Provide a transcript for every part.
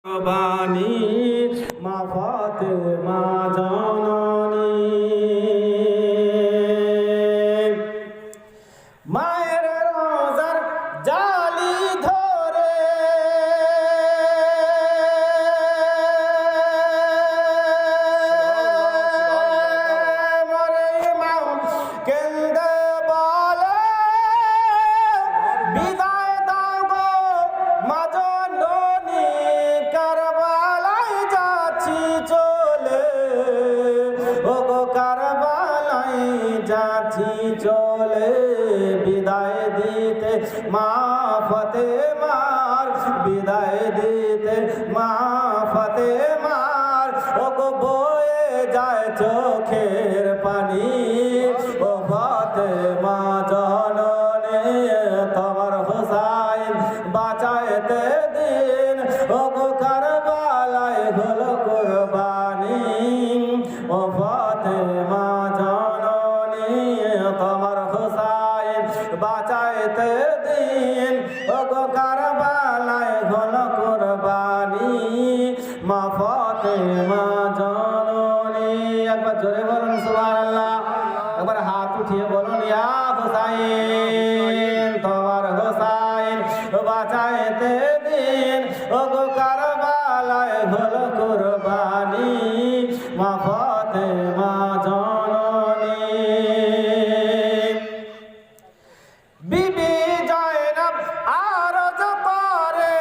বাণী মা ফাতেমা জননী মায়ের রোজার জালি ধরে মরে ইমাম কেন্দে বলে বিদায় দাও গো মা জননী কারবালায় যাচ্ছি চলে ও গো কারবালায় যাচ্ছি চলে বিদায় দিতে মা ফাতেমার বিদায় দিতে মা ফাতেমার ও গো বয়ে যায় চোখের পানি ও ফাতেমা জননী তোমার হুসাইন বাঁচাইতে দিন ও গো কারবালায় হলো কুরবানি ও ফাতেমা জননী তোমার হুসাইন বাঁচাইতে দিন ও গো কারবালায় হলো কুরবানি মা ফাতেমা জননী একবার জোরে বলুন সুবহানাল্লাহ একবার হাত উঠিয়ে বলুন ইয়া হুসাইন তোমার হুসাইন বাঁচাইতে দিন ও গো কারবালায় হলো কুরবানি মা ফাতেমা জননী বিবি জয়নব আরজ করে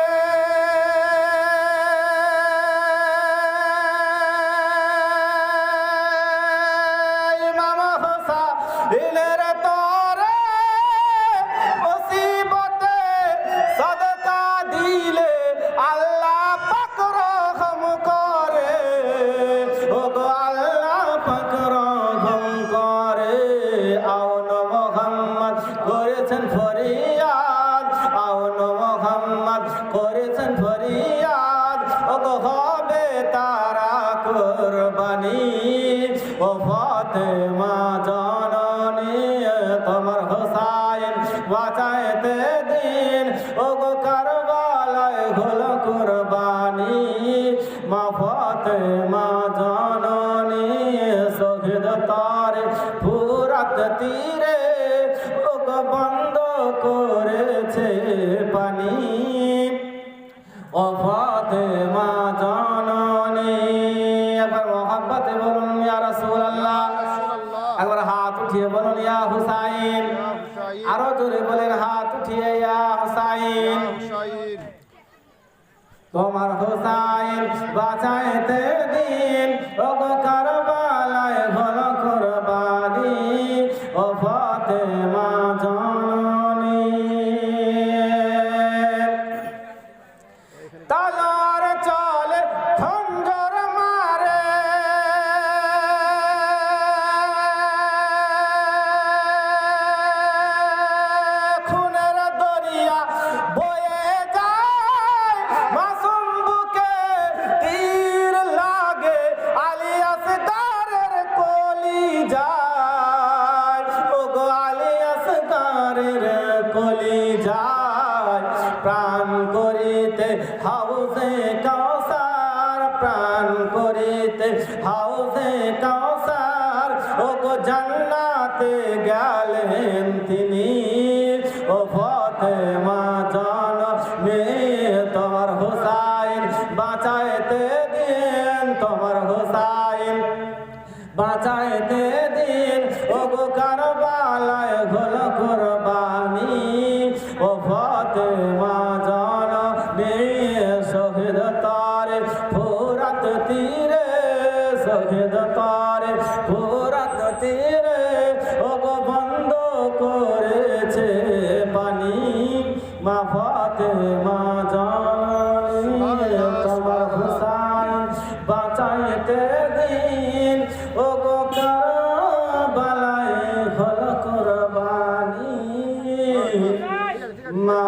ইমাম হুসাইনের তরে মুসিবতে সদকা দিলে আল্লাহ পাক রহম করে ও গো আল্লাহ পাক রহম করে আউন মুহাম্মদ করেছেন ফরিয়াদ আউন মুহাম্মদ করেছেন ফরিয়াদ ও গো হবে তারা কুরবানি ও ফাতেমা জননী তোমার হুসাইন বাঁচাইতে দিন ও গো কারবালায় হলো কুরবানি মা ফাতেমা জননী শহীদ তারে ফুরাত তীরে ও গো বন্ধ করেছে পানি ও ফাতেমা জননী একবার মোহাব্বতে বলুন ইয়া রাসূলুল্লাহ একবার হাত উঠিয়ে বলুন ইয়া হুসাইন আরো জোরে বলেন হাত উঠিয়ে ইয়া হুসাইন তোমার হুসাইন বাঁচাইতে দিন ও গো কারবালায় হলো কুরবানি ও ফাতেমা জননী তালার চলে খঞ্জর মারে খুনের দরিয়া বয়ে যায় মাসুম বুকে তীর লাগে আলী আসগারের কলি যায় ও গো আলী আসগারের কলি যায় প্রাণ করিতে হাউসে কাউসার প্রাণ করিতে হাউসে কাউসার ও গো জান্নাতে গেলেন তিনি ও ফাতেমা জননী তোমার হুসাইন বাঁচাইতে দিন তোমার হুসাইন বাঁচাইতে দিন ও গো কারবালায় হলো কুরবানি ও ফাতেমা জননী শহীদ তারে ফুরাত তীরে শহীদ তারে ফুরাত তীরে ও গো বন্ধ করেছে পানি মা ফাতেমা জননী তোমার হুসাইন বাঁচাইতে দিন ও গো কারবালায় হলো কুরবানি মা